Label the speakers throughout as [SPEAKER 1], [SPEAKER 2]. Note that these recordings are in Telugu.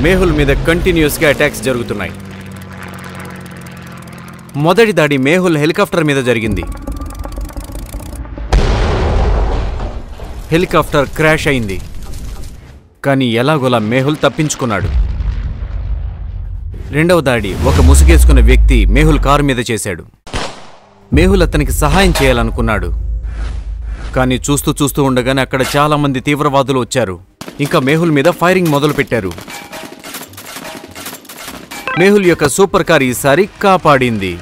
[SPEAKER 1] మేహుల్ మీద కంటిన్యూస్గా అటాక్స్ జరుగుతున్నాయి. మొదటి దాడి మేహుల్ హెలికాప్టర్ మీద జరిగింది. హెలికాప్టర్ క్రాష్ అయింది. కానీ ఎలాగోలా మేహుల్ తప్పించుకున్నాడు. రెండవ దాడి ఒక ముసుగేసుకున్న వ్యక్తి మేహుల్ కారు మీద చేశాడు. మేహుల్ అతనికి సహాయం చేయాలనుకున్నాడు. కానీ చూస్తూ ఉండగానే అక్కడ చాలామంది తీవ్రవాదులు వచ్చారు. ఇంకా మేహుల్ మీద ఫైరింగ్ మొదలుపెట్టారు. మేహుల్ యొక్క సూపర్ కార్ ఈసారి కాపాడింది.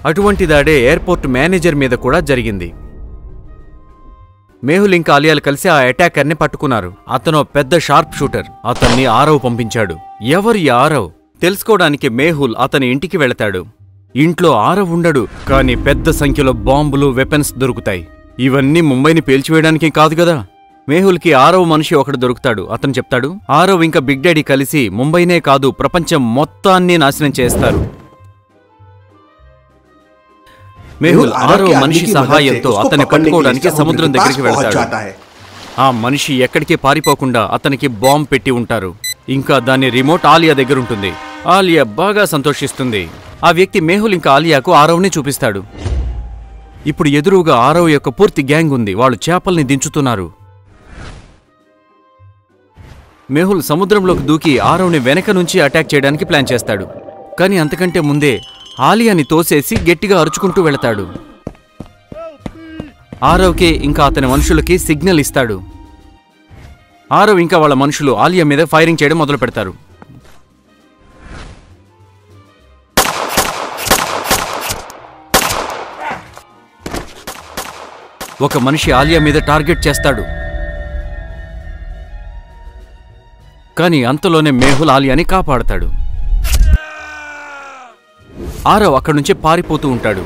[SPEAKER 1] అటువంటి దాడే ఎయిర్పోర్ట్ మేనేజర్ మీద కూడా జరిగింది. మేహుల్ ఇంకా ఆలియాలు కలిసి ఆ అటాకర్ని పట్టుకున్నారు. అతను పెద్ద షార్ప్ షూటర్. అతన్ని ఆరవ్ పంపించాడు. ఎవరు ఆరవ్ తెలుసుకోవడానికి మేహుల్ అతని ఇంటికి వెళతాడు. ఇంట్లో ఆరవ్ ఉండడు. కానీ పెద్ద సంఖ్యలో బాంబులు, వెపన్స్ దొరుకుతాయి. ఇవన్నీ ముంబైని పేల్చివేయడానికి కాదు కదా. మేహుల్కి ఆరవ్ మనిషి ఒకడు దొరుకుతాడు. అతను చెప్తాడు, ఆరవ్ ఇంకా బిగ్ డాడీ కలిసి ముంబైనే కాదు ప్రపంచం మొత్తాన్ని నాశనం చేస్తారు. మేహుల్ ఆరవ్ మనిషి సహాయంతో అతన్ని పట్టుకోవడానికి సముద్రం దగ్గరికి వెళ్తాడు. ఆ మనిషి ఎక్కడికి పారిపోకుండా అతనికి బాంబ్ పెట్టి ఉంటారు. ఇంకా దాని రిమోట్ ఆలియా దగ్గర ఉంటుంది. ఆలియా బాగా సంతోషిస్తుంది. ఆ వ్యక్తి మేహుల్ ఇంకా ఆలియాకు ఆరవ్ని చూపిస్తాడు. ఇప్పుడు ఎదురుగా ఆరవ్ యొక్క పూర్తి గ్యాంగ్ ఉంది. వాళ్ళు చేపల్ని దించుతున్నారు. మేహుల్ సముద్రంలోకి దూకి ఆరవ్ని వెనక నుంచి అటాక్ చేయడానికి ప్లాన్ చేస్తాడు. కానీ అంతకంటే ముందే ఆలియాని తోసేసి గట్టిగా అరుచుకుంటూ వెళతాడు. ఆరవ్కి ఇంకా అతని మనుషులకి సిగ్నల్ ఇస్తాడు. ఆరవ్ ఇంకా వాళ్ళ మనుషులు ఆలియా మీద ఫైరింగ్ చేయడం మొదలు పెడతారు. ఒక మనిషి ఆలియా మీద టార్గెట్ చేస్తాడు. కానీ అంతలోనే మేహుల్ ఆలియాని కాపాడతాడు. ఆరవ్ అక్కడి నుంచి పారిపోతూ ఉంటాడు.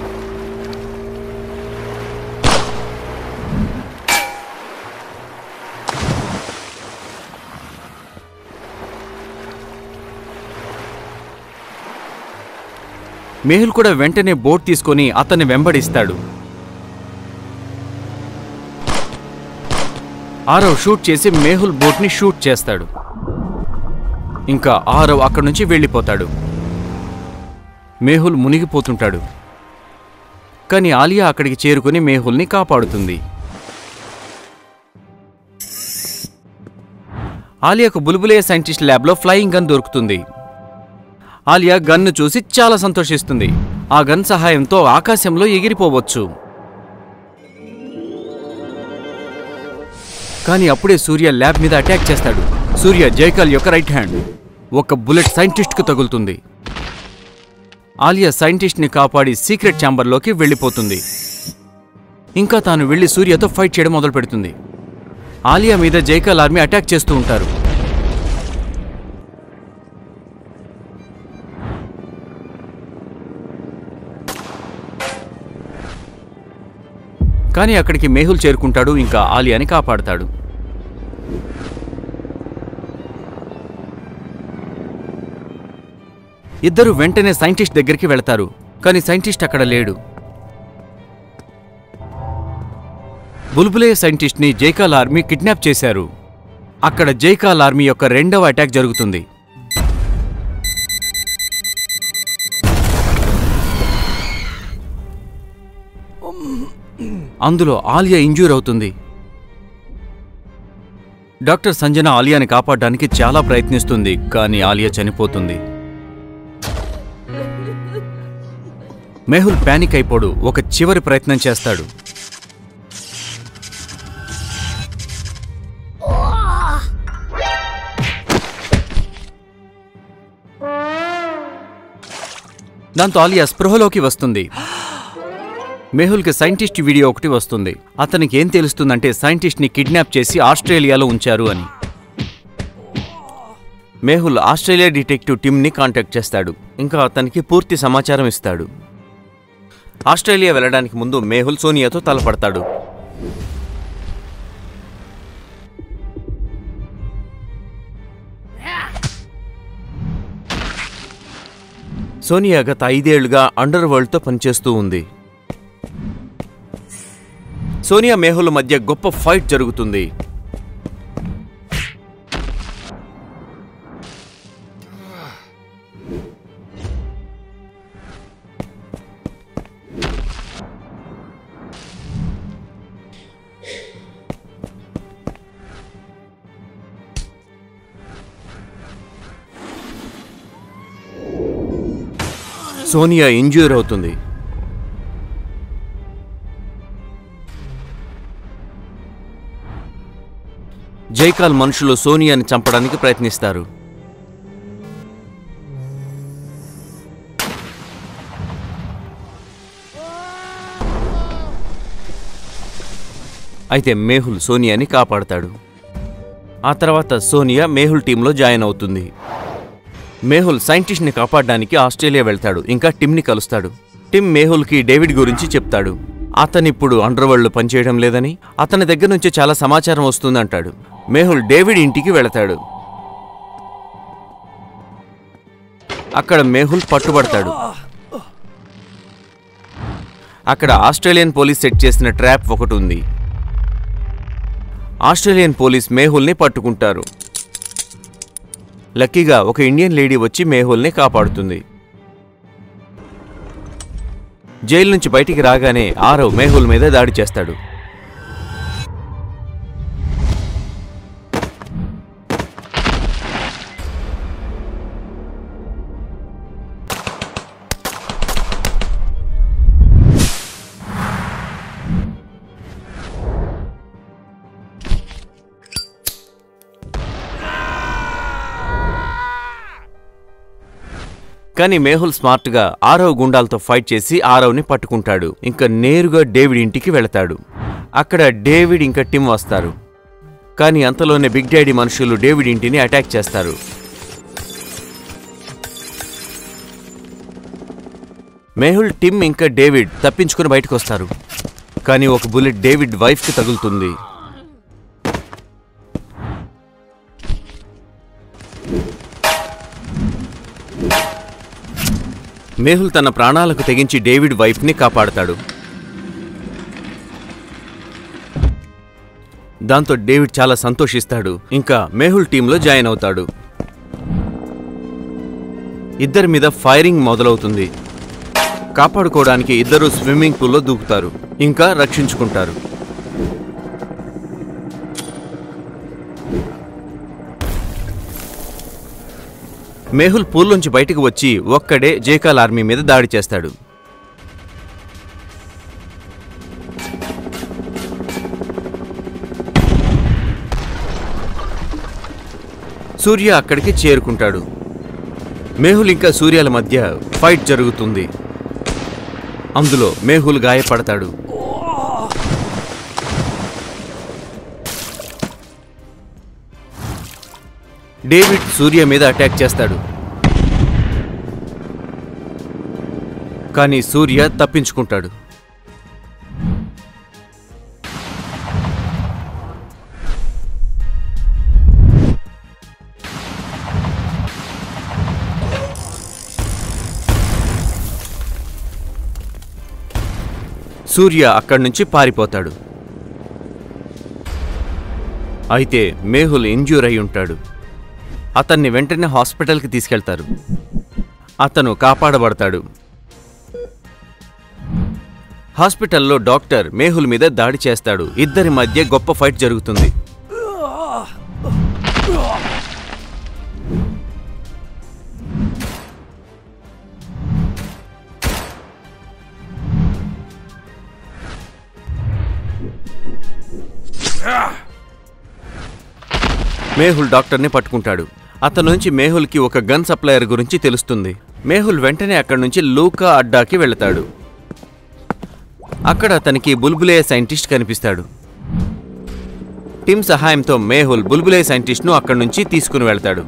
[SPEAKER 1] మేహుల్ కూడా వెంటనే బోట్ తీసుకొని అతన్ని వెంబడిస్తాడు. ఆరవ్ షూట్ చేసి మేహుల్ బోట్ని షూట్ చేస్తాడు. ఇంకా ఆరవ్ అక్కడి నుంచి వెళ్ళిపోతాడు. మేహుల్ మునిగిపోతుంటాడు. కానీ ఆలియా అక్కడికి చేరుకుని మేహుల్ని కాపాడుతుంది. ఆలియాకు బుల్బులే సైంటిస్ట్ ల్యాబ్లో ఫ్లయింగ్ గన్ దొరుకుతుంది. ఆలియా గన్ను చూసి చాలా సంతోషిస్తుంది. ఆ గన్ సహాయంతో ఆకాశంలో ఎగిరిపోవచ్చు. కానీ అప్పుడే సూర్య ల్యాబ్ మీద అటాక్ చేస్తాడు. సూర్య జైకాల్ యొక్క రైట్ హ్యాండ్. ఒక బుల్లెట్ సైంటిస్ట్కు తగులుతుంది. ఆలియా సైంటిస్ట్ని కాపాడి సీక్రెట్ ఛాంబర్లోకి వెళ్ళిపోతుంది. ఇంకా తాను వెళ్లి సూర్యతో ఫైట్ చేయడం మొదలు పెడుతుంది. ఆలియా మీద జైకాల్ ఆర్మీ అటాక్ చేస్తూ ఉంటారు. కానీ అక్కడికి మేహుల్ చేరుకుంటాడు. ఇంకా ఆలియాని కాపాడతాడు. ఇద్దరు వెంటనే సైంటిస్ట్ దగ్గరికి వెళతారు. కానీ సైంటిస్ట్ అక్కడ లేడు. బుల్బులే సైంటిస్ట్ని జైకాల్ ఆర్మీ కిడ్నాప్ చేశారు. అక్కడ జైకాల్ ఆర్మీ యొక్క రెండవ అటాక్ జరుగుతుంది. అందులో ఆలియా ఇంజ్యూర్ అవుతుంది. డాక్టర్ సంజన ఆలియాని కాపాడడానికి చాలా ప్రయత్నిస్తుంది. కానీ ఆలియా చనిపోతుంది. మేహుల్ పానిక్ అయిపోడు. ఒక చివరి ప్రయత్నం చేస్తాడు. దాంతో ఆలియా స్పృహలోకి వస్తుంది. మేహుల్కి సైంటిస్ట్ వీడియో ఒకటి వస్తుంది. అతనికి ఏం తెలుస్తుందంటే సైంటిస్ట్ని కిడ్నాప్ చేసి ఆస్ట్రేలియాలో ఉంచారు అని. మేహుల్ ఆస్ట్రేలియా డిటెక్టివ్ టీమ్ని కాంటాక్ట్ చేస్తాడు. ఇంకా అతనికి పూర్తి సమాచారం ఇస్తాడు. ఆస్ట్రేలియా వెళ్ళడానికి ముందు మేహుల్ సోనియాతో తలపడతాడు. సోనియా గత 5 ఏళ్లుగా అండర్ వరల్డ్తో పనిచేస్తూ ఉంది. సోనియా మేహుల్ మధ్య గొప్ప ఫైట్ జరుగుతుంది. సోనియా ఇంజ్యూర్ అవుతుంది. జైకాల్ మనుషులు సోనియాని చంపడానికి ప్రయత్నిస్తారు. అయితే మేహుల్ సోనియాని కాపాడతాడు. ఆ తర్వాత సోనియా మేహుల్ టీంలో జాయిన్ అవుతుంది. మేహుల్ సైంటిస్ట్ని కాపాడడానికి ఆస్ట్రేలియా వెళ్తాడు. ఇంకా టిమ్ని కలుస్తాడు. టిమ్ మేహుల్కి డేవిడ్ గురించి చెప్తాడు. అతనిప్పుడు అండర్వరల్డ్లో పనిచేయడం లేదని, అతని దగ్గర నుంచి చాలా సమాచారం వస్తుందంటాడు. మేహుల్ డేవిడ్ ఇంటికి వెళతాడు. అక్కడ మేహుల్ పట్టుబడతాడు. అక్కడ ఆస్ట్రేలియన్ పోలీస్ సెట్ చేసిన ట్రాప్ ఒకటి ఉంది. ఆస్ట్రేలియన్ పోలీస్ మేహుల్ని పట్టుకుంటారు. లక్కీగా ఒక ఇండియన్ లేడీ వచ్చి మేహుల్ని కాపాడుతుంది. జైలు నుంచి బయటికి రాగానే ఆరవ్ మేహుల్ మీద దాడి చేస్తాడు. కానీ మేహుల్ స్మార్ట్గా ఆరవ్ గుండాలతో ఫైట్ చేసి ఆరవ్ని పట్టుకుంటాడు. ఇంకా నేరుగా డేవిడ్ ఇంటికి వెళతాడు. అక్కడ డేవిడ్ ఇంకా టిమ్ వస్తారు. కానీ అంతలోనే బిగ్ డాడీ మనుషులు డేవిడ్ ఇంటిని అటాక్ చేస్తారు. మేహుల్, టిమ్ ఇంకా డేవిడ్ తప్పించుకుని బయటకు వస్తారు. కానీ ఒక బుల్లెట్ డేవిడ్ వైఫ్కి తగులుతుంది. మేహుల్ తన ప్రాణాలకు తెగించి డేవిడ్ వైఫ్ని కాపాడతాడు. దాంతో డేవిడ్ చాలా సంతోషిస్తాడు. ఇంకా మేహుల్ టీంలో జాయిన్ అవుతాడు. ఇద్దరి మీద ఫైరింగ్ మొదలవుతుంది. కాపాడుకోవడానికి ఇద్దరు స్విమ్మింగ్ పూల్లో దూకుతారు. ఇంకా రక్షించుకుంటారు. మేహుల్ పూల్లోంచి బయటకు వచ్చి ఒక్కడే జైకాల్ ఆర్మీ మీద దాడి చేస్తాడు. సూర్య అక్కడికి చేరుకుంటాడు. మేహుల్ ఇంకా సూర్యాల మధ్య ఫైట్ జరుగుతుంది. అందులో మేహుల్ గాయపడతాడు. డేవిడ్ సూర్య మీద అటాక్ చేస్తాడు. కానీ సూర్య తప్పించుకుంటాడు. సూర్య అక్కడి నుంచి పారిపోతాడు. అయితే మేహుల్ ఇంజ్యూర్ అయి ఉంటాడు. అతన్ని వెంటనే హాస్పిటల్కి తీసుకెళ్తారు. అతను కాపాడబడతాడు. హాస్పిటల్లో డాక్టర్ మేహుల్ మీద దాడి చేస్తాడు. ఇద్దరి మధ్య గొప్ప ఫైట్ జరుగుతుంది. మేహుల్ డాక్టర్ని పట్టుకుంటాడు. అతని నుంచి మేహుల్కి ఒక గన్ సప్లయర్ గురించి తెలుస్తుంది. మేహుల్ వెంటనే అక్కడి నుంచి లూకా అడ్డాకి వెళతాడు. అక్కడ అతనికి బుల్బులే సైంటిస్ట్ కనిపిస్తాడు. టిమ్ సహాయంతో మేహుల్ బుల్బులే సైంటిస్ట్ను అక్కడి నుంచి తీసుకుని వెళ్తాడు.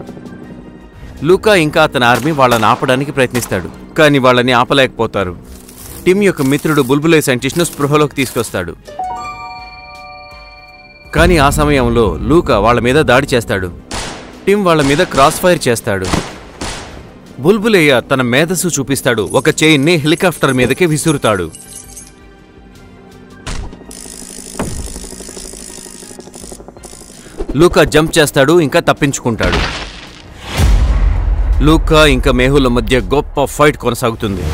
[SPEAKER 1] లూకా ఇంకా అతని ఆర్మీ వాళ్ళని ఆపడానికి ప్రయత్నిస్తాడు. కానీ వాళ్ళని ఆపలేకపోతారు. టిమ్ యొక్క మిత్రుడు బుల్బులే సైంటిస్ట్ను స్పృహలోకి తీసుకొస్తాడు. కానీ ఆ సమయంలో లూకా వాళ్ళ మీద దాడి చేస్తాడు. టిమ్ వాళ్ళ మీద క్రాస్ ఫైర్ చేస్తాడు. బుల్బులేయ తన మేధస్సు చూపిస్తాడు. ఒక చైన్ని హెలికాప్టర్ మీదకి విసురుతాడు. లూకా జంప్ చేస్తాడు, ఇంకా తప్పించుకుంటాడు. లూకా ఇంకా మేహుల్ మధ్య గొప్ప ఫైట్ కొనసాగుతుంది.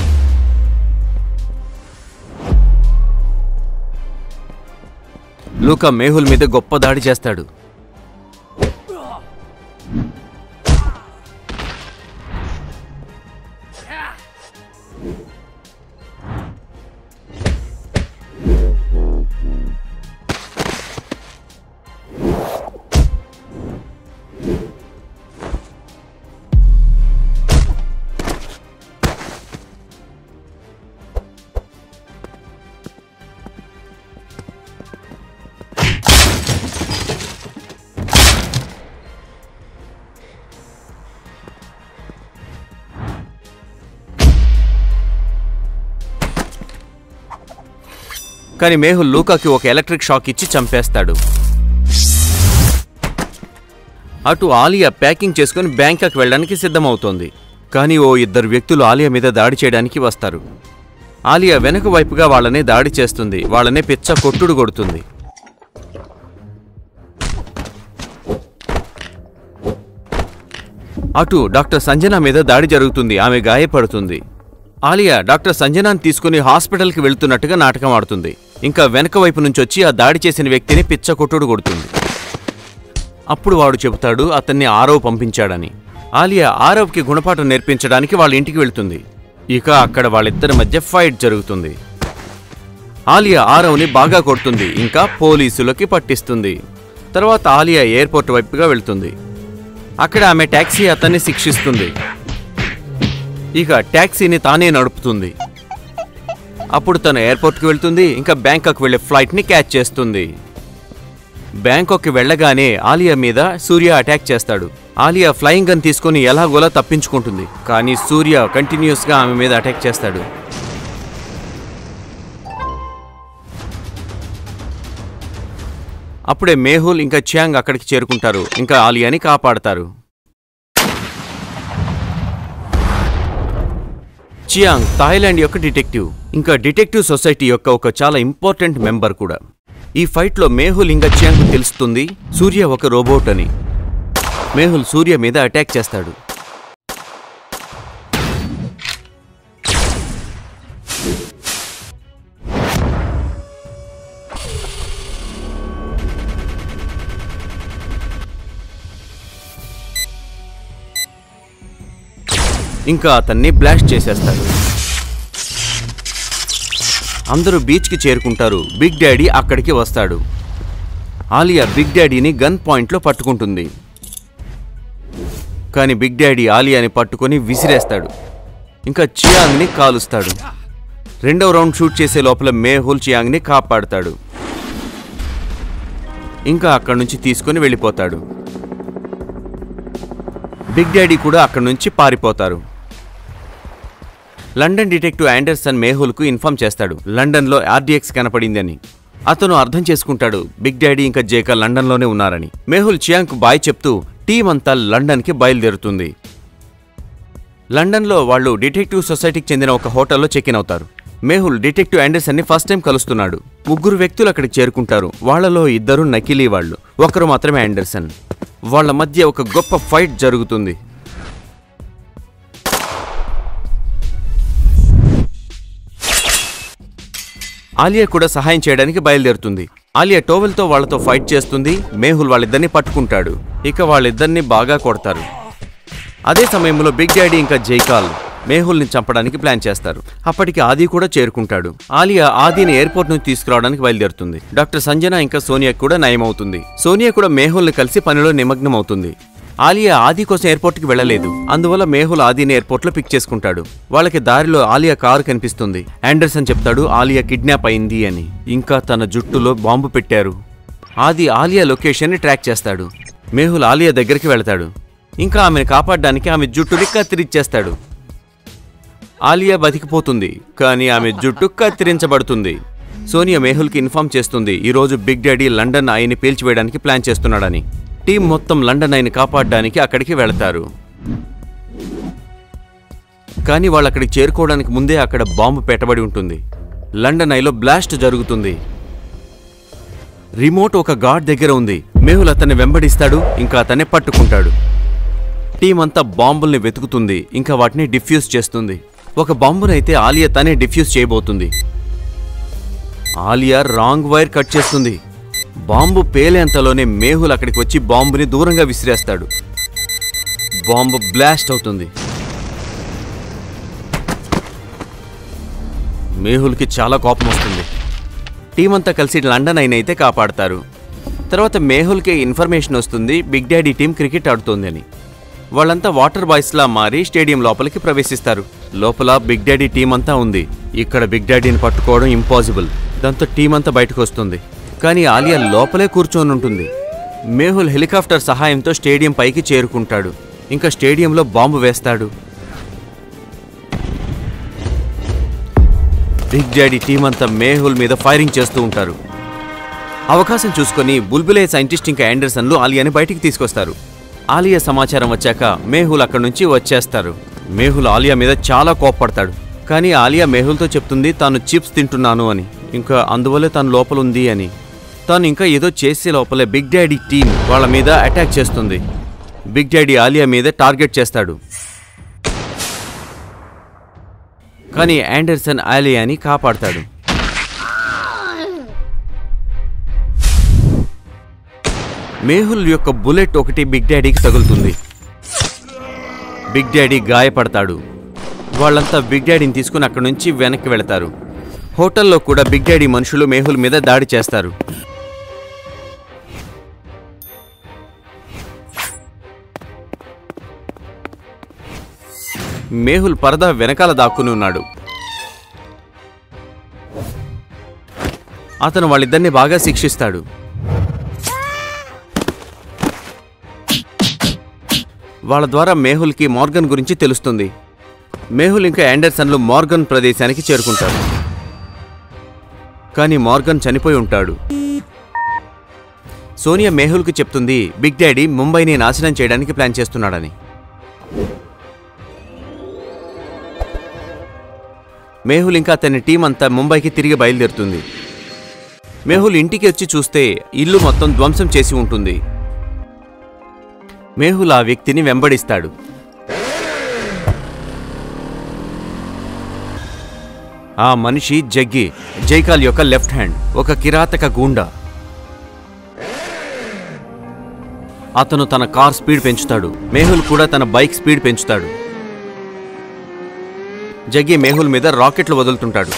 [SPEAKER 1] లూకా మేహుల్ మీద గొప్ప దాడి చేస్తాడు. కానీ మేహుల్ లూకాకి ఒక ఎలక్ట్రిక్ షాక్ ఇచ్చి చంపేస్తాడు. అటు ఆలియా ప్యాకింగ్ చేసుకుని బ్యాంకాక్ వెళ్ళడానికి సిద్ధమవుతోంది. కానీ ఓ ఇద్దరు వ్యక్తులు ఆలియా మీద దాడి చేయడానికి వస్తారు. ఆలియా వెనక వైపుగా వాళ్ళనే దాడి చేస్తుంది. వాళ్ళనే పిచ్చ కొట్టుడు కొడుతుంది. అటు డాక్టర్ సంజన మీద దాడి జరుగుతుంది. ఆమె గాయపడుతుంది. ఆలియా డాక్టర్ సంజనాన్ని తీసుకుని హాస్పిటల్కి వెళ్తున్నట్టుగా నాటకం ఆడుతుంది. ఇంకా వెనక వైపు నుంచి వచ్చి ఆ దాడి చేసిన వ్యక్తిని పిచ్చ కొట్టుడు కొడుతుంది. అప్పుడు వాడు చెబుతాడు అతన్ని ఆరవ్ పంపించాడని. ఆలియా ఆరవ్కి గుణపాఠం నేర్పించడానికి వాళ్ళ ఇంటికి వెళ్తుంది. ఇక అక్కడ వాళ్ళిద్దరి మధ్య ఫైట్ జరుగుతుంది. ఆలియా ఆరవ్ని బాగా కొడుతుంది, ఇంకా పోలీసులకి పట్టిస్తుంది. తర్వాత ఆలియా ఎయిర్పోర్ట్ వైపుగా వెళ్తుంది. అక్కడ ఆమె ట్యాక్సీ అతన్ని శిక్షిస్తుంది. ఇక ట్యాక్సీని తానే నడుపుతుంది. అప్పుడు తను ఎయిర్పోర్ట్కి వెళ్తుంది. ఇంకా బ్యాంకాక్ వెళ్లే ఫ్లైట్ని క్యాచ్ చేస్తుంది. బ్యాంకాక్కి వెళ్ళగానే ఆలియా మీద సూర్య అటాక్ చేస్తాడు. ఆలియా ఫ్లయింగ్ గన్ తీసుకుని ఎలాగోలా తప్పించుకుంటుంది. కానీ సూర్య కంటిన్యూస్గా ఆమె మీద అటాక్ చేస్తాడు. అప్పుడే మేహుల్ ఇంకా చియాంగ్ అక్కడికి చేరుకుంటారు. ఇంకా ఆలియాని కాపాడతారు. చియాంగ్ థాయిలాండ్ యొక్క డిటెక్టివ్, ఇంకా డిటెక్టివ్ సొసైటీ యొక్క ఒక చాలా ఇంపార్టెంట్ మెంబర్ కూడా. ఈ ఫైట్లో మేహుల్ ఇంకా చియాంగ్ తెలుస్తుంది సూర్య ఒక రోబోట్ అని. మేహుల్ సూర్య మీద అటాక్ చేస్తాడు. ఇంకా అతన్ని బ్లాస్ట్ చేసేస్తాడు. అందరూ బీచ్కి చేరుకుంటారు. బిగ్ డాడీ అక్కడికి వస్తాడు. ఆలియా బిగ్ డాడీని గన్ పాయింట్లో పట్టుకుంటుంది. కానీ బిగ్ డాడీ ఆలియాని పట్టుకొని విసిరేస్తాడు. ఇంకా చియాంగ్ని కాలుస్తాడు. రెండవ రౌండ్ షూట్ చేసే లోపల మేహుల్ చియాంగ్ని కాపాడుతాడు. ఇంకా అక్కడి నుంచి తీసుకుని వెళ్ళిపోతాడు. బిగ్ డాడీ కూడా అక్కడి నుంచి పారిపోతారు. లండన్ డిటెక్టివ్ ఆండర్సన్ మేహుల్కు ఇన్ఫార్మ్ చేస్తాడు లండన్లో ఆర్డీఎక్స్ కనపడిందని. అతను అర్థం చేసుకుంటాడు బిగ్ డాడీ ఇంకా జేకా లండన్లోనే ఉన్నారని. మేహుల్ చియాంగ్కు బాయ్ చెప్తూ టీం అంతా లండన్కి బయలుదేరుతుంది. లండన్లో వాళ్ళు డిటెక్టివ్ సొసైటీకి చెందిన ఒక హోటల్లో చెక్-ఇన్ అవుతారు. మేహుల్ డిటెక్టివ్ ఆండర్సన్ని ఫస్ట్ టైం కలుస్తున్నాడు. ముగ్గురు వ్యక్తులు అక్కడికి చేరుకుంటారు. వాళ్లలో ఇద్దరు నకిలీ వాళ్ళు, ఒకరు మాత్రమే ఆండర్సన్. వాళ్ళ మధ్య ఒక గొప్ప ఫైట్ జరుగుతుంది. ఆలియా కూడా సహాయం చేయడానికి బయలుదేరుతుంది. ఆలియా టోవెల్తో వాళ్లతో ఫైట్ చేస్తుంది. మేహుల్ వాళ్ళిద్దరిని పట్టుకుంటాడు. ఇక వాళ్ళిద్దరిని బాగా కొడతారు. అదే సమయంలో బిగ్ డాడీ ఇంకా జైకాల్ మేహుల్ని చంపడానికి ప్లాన్ చేస్తారు. అప్పటికి ఆది కూడా చేరుకుంటాడు. ఆలియా ఆదిని ఎయిర్పోర్ట్ నుంచి తీసుకురావడానికి బయలుదేరుతుంది. డాక్టర్ సంజన ఇంకా సోనియా కూడా నయమవుతుంది. సోనియా కూడా మేహుల్ని కలిసి పనిలో నిమగ్నం అవుతుంది. ఆలియా ఆది కోసం ఎయిర్పోర్ట్కి వెళ్ళలేదు. అందువల్ల మేహుల్ ఆదిని ఎయిర్పోర్ట్లో పిక్ చేసుకుంటాడు. వాళ్ళకి దారిలో ఆలియా కారు కనిపిస్తుంది. ఆండర్సన్ చెప్తాడు ఆలియా కిడ్నాప్ అయింది అని. ఇంకా తన జుట్టులో బాంబు పెట్టారు. ఆది ఆలియా లొకేషన్ని ట్రాక్ చేస్తాడు. మేహుల్ ఆలియా దగ్గరికి వెళతాడు. ఇంకా ఆమెను కాపాడడానికి ఆమె జుట్టుని కత్తిరించేస్తాడు. ఆలియా బతికిపోతుంది, కానీ ఆమె జుట్టు కత్తిరించబడుతుంది. సోనియా మేహుల్కి ఇన్ఫార్మ్ చేస్తుంది ఈరోజు బిగ్ డాడీ లండన్ ఐని పేల్చివేయడానికి ప్లాన్ చేస్తున్నాడని. టీం మొత్తం లండన్ ఐని కాపాడడానికి అక్కడికి వెళతారు. కానీ వాళ్ళు అక్కడికి చేరుకోవడానికి ముందే అక్కడ బాంబు పెట్టబడి ఉంటుంది. లండన్ ఐలో బ్లాస్ట్ జరుగుతుంది. రిమోట్ ఒక గార్డ్ దగ్గర ఉంది. మేహుల్ అతన్ని వెంబడిస్తాడు, ఇంకా అతన్ని పట్టుకుంటాడు. టీం అంతా బాంబుల్ని వెతుకుతుంది, ఇంకా వాటిని డిఫ్యూజ్ చేస్తుంది. ఒక బాంబునైతే ఆలియా తనే డిఫ్యూజ్ చేయబోతుంది. ఆలియా రాంగ్ వైర్ కట్ చేస్తుంది. బాంబు పేలేంతలోనే మేహుల్ అక్కడికి వచ్చి బాంబుని దూరంగా విసిరేస్తాడు. బాంబు బ్లాస్ట్ అవుతుంది. మేహుల్కి చాలా కోపం వస్తుంది. టీం అంతా కలిసి లండన్ అయితే కాపాడతారు. తర్వాత మేహుల్కి ఇన్ఫర్మేషన్ వస్తుంది బిగ్ డాడీ టీం క్రికెట్ ఆడుతోంది అని. వాళ్ళంతా వాటర్ బాయ్స్లా మారి స్టేడియం లోపలికి ప్రవేశిస్తారు. లోపల బిగ్ డాడీ టీం అంతా ఉంది. ఇక్కడ బిగ్ డాడీని పట్టుకోవడం ఇంపాసిబుల్. దాంతో టీం అంతా బయటకు వస్తుంది. కానీ ఆలియా లోపలే కూర్చొని ఉంటుంది. మేహుల్ హెలికాప్టర్ సహాయంతో స్టేడియం పైకి చేరుకుంటాడు. ఇంకా స్టేడియంలో బాంబు వేస్తాడు. బిగ్ డాడీ టీం అంతా మేహుల్ మీద ఫైరింగ్ చేస్తూ ఉంటారు. అవకాశం చూసుకొని బుల్బులే సైంటిస్ట్ ఇంకా ఆండర్సన్లు ఆలియాని బయటికి తీసుకొస్తారు. ఆలియా సమాచారం వచ్చాక మేహుల్ అక్కడి నుంచి వచ్చేస్తారు. మేహుల్ ఆలియా మీద చాలా కోప్పడతాడు. కానీ ఆలియా మేహుల్తో చెప్తుంది తాను చిప్స్ తింటున్నాను అని, ఇంకా అందువల్లే తాను లోపలుంది అని. తాను ఇంకా ఏదో చేసే లోపలే బిగ్ డాడీ టీం వాళ్ళ మీద అటాక్ చేస్తుంది. బిగ్ డాడీ ఆలియా మీద టార్గెట్ చేస్తాడు. కానీ ఆండర్సన్ ఆలియాని కాపాడతాడు. మేహుల్ యొక్క బుల్లెట్ ఒకటి బిగ్ డాడీకి తగులుతుంది. బిగ్ డాడీ గాయపడతాడు. వాళ్ళంతా బిగ్ డాడీని తీసుకుని అక్కడి నుంచి వెనక్కి వెళతారు. హోటల్లో కూడా బిగ్ డాడీ మనుషులు మేహుల్ మీద దాడి చేస్తారు. మేహుల్ పరదా వెనకాల దాక్కుని ఉన్నాడు. అతను వాళ్ళిద్దరిని బాగా శిక్షిస్తాడు. వాళ్ళ ద్వారా మేహుల్కి మార్గన్ గురించి తెలుస్తుంది. మేహుల్ ఇంకా ఆండర్సన్లు మార్గన్ ప్రదేశానికి చేరుకుంటారు. కానీ మార్గన్ చనిపోయి ఉంటాడు. సోనియా మేహుల్కి చెప్తుంది బిగ్ డాడీ ముంబైని నాశనం చేయడానికి ప్లాన్ చేస్తున్నాడని. మేహుల్ ఇంకా అతని టీం అంతా ముంబైకి తిరిగి బయలుదేరుతుంది. మేహుల్ ఇంటికి వచ్చి చూస్తే ఇల్లు మొత్తం ధ్వంసం చేసి ఉంటుంది. మేహుల్ ఆ వ్యక్తిని వెంబడిస్తాడు. ఆ మనిషి జగ్గి, జైకాల్ యొక్క లెఫ్ట్ హ్యాండ్, ఒక కిరాతక గూండా. అతను తన కార్ స్పీడ్ పెంచుతాడు. మేహుల్ కూడా తన బైక్ స్పీడ్ పెంచుతాడు. జగ్గి మేహుల్ మీద రాకెట్లు వదులుతుంటాడు.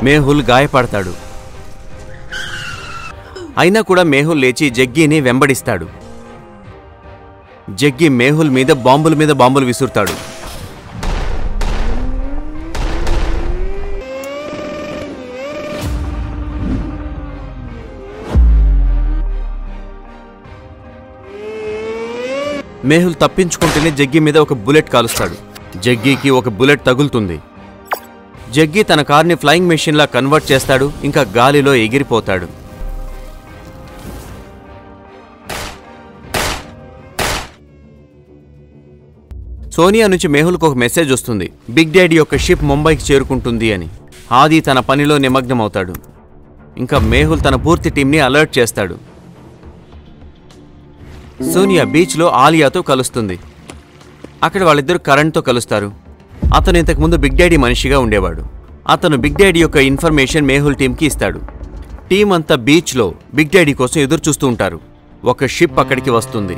[SPEAKER 1] మేహుల్ గాయపడతాడు. అయినా కూడా మేహుల్ లేచి జగ్గీని వెంబడిస్తాడు. జగ్గి మేహుల్ మీద బాంబులు విసురుతాడు. మేహుల్ తప్పించుకుంటేనే జగ్గి మీద ఒక బుల్లెట్ కాలుస్తాడు. జగ్గీకి ఒక బుల్లెట్ తగులుతుంది. జగ్గి తన కార్ని ఫ్లయింగ్ మెషిన్లా కన్వర్ట్ చేస్తాడు. ఇంకా గాలిలో ఎగిరిపోతాడు. సోనియా నుంచి మేహుల్కు ఒక మెసేజ్ వస్తుంది, బిగ్ డాడీ యొక్క షిప్ ముంబైకి చేరుకుంటుంది అని. ఆది తన పనిలో నిమగ్నమవుతాడు. ఇంకా మేహుల్ తన పూర్తి టీంని అలర్ట్ చేస్తాడు. సోనియా బీచ్లో ఆలియాతో కలుస్తుంది. అక్కడ వాళ్ళిద్దరూ కరణ్తో కలుస్తారు. అతను ఇంతకుముందు బిగ్ డాడీ మనిషిగా ఉండేవాడు. అతను బిగ్ డాడీ యొక్క ఇన్ఫర్మేషన్ మేహుల్ టీంకి ఇస్తాడు. టీం అంతా బీచ్లో బిగ్ డాడీ కోసం ఎదురు చూస్తూ ఉంటారు. ఒక షిప్ అక్కడికి వస్తుంది.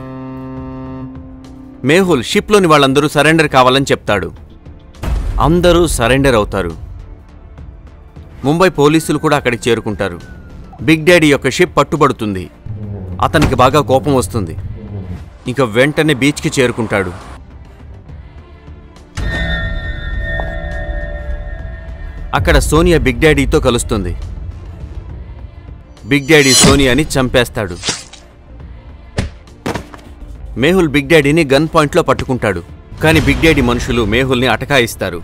[SPEAKER 1] మేహుల్ షిప్లోని వాళ్ళందరూ సరెండర్ కావాలని చెప్తాడు. అందరూ సరెండర్ అవుతారు. ముంబై పోలీసులు కూడా అక్కడికి చేరుకుంటారు. బిగ్ డాడీ యొక్క షిప్ పట్టుబడుతుంది. అతనికి బాగా కోపం వస్తుంది. ఇంకా వెంటనే బీచ్కి చేరుకుంటాడు. అక్కడ సోనియా బిగ్ డాడీతో కలుస్తుంది. బిగ్ డాడీ సోనియాని చంపేస్తాడు. మేహుల్ బిగ్ డాడీని గన్ పాయింట్లో పట్టుకుంటాడు. కానీ బిగ్ డాడీ మనుషులు మేహుల్ని అటకాయిస్తారు.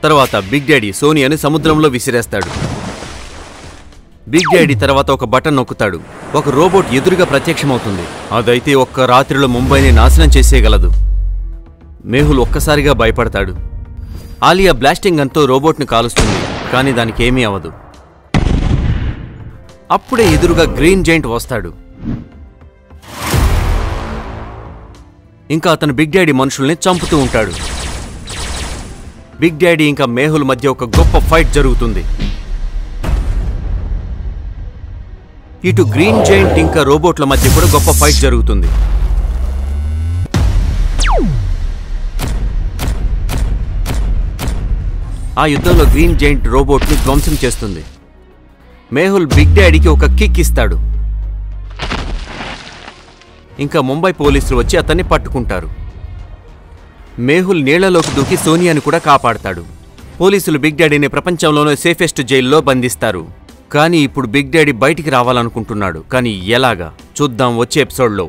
[SPEAKER 1] తర్వాత బిగ్ డాడీ సోనియాని సముద్రంలో విసిరేస్తాడు. బిగ్ డాడీ తర్వాత ఒక బటన్ నొక్కుతాడు. ఒక రోబోట్ ఎదురుగా ప్రత్యక్షమవుతుంది. అదైతే ఒక్క రాత్రిలో ముంబైని నాశనం చేసేయగలదు. మేహుల్ ఒక్కసారిగా భయపడతాడు. ఆలియా బ్లాస్టింగ్ గన్తో రోబోట్ని కాలుస్తుంది. కానీ దానికి ఏమీ అవ్వదు. అప్పుడే ఎదురుగా గ్రీన్ జైంట్ వస్తాడు. ఇంకా అతను బిగ్ డాడీ మనుషుల్ని చంపుతూ ఉంటాడు. బిగ్ డాడీ ఇంకా మేహుల్ మధ్య ఒక గొప్ప ఫైట్ జరుగుతుంది. ఇటు గ్రీన్ జైంట్ ఇంకా రోబోట్ల మధ్య కూడా గొప్ప ఫైట్ జరుగుతుంది. ఆ యుద్ధంలో గ్రీన్ జైంట్ రోబోట్ని ధ్వంసం చేస్తుంది. మేహుల్ బిగ్ డాడీకి ఒక కిక్ ఇస్తాడు. ఇంకా ముంబై పోలీసులు వచ్చి అతన్ని పట్టుకుంటారు. మేహుల్ నీళ్లలోకి దూకి సోనియాని కూడా కాపాడతాడు. పోలీసులు బిగ్ డాడీని ప్రపంచంలోనే సేఫెస్ట్ జైల్లో బంధిస్తారు. కానీ ఇప్పుడు బిగ్ డాడీ బయటికి రావాలనుకుంటున్నాడు. కానీ ఎలాగా చూద్దాం వచ్చే ఎపిసోడ్లో.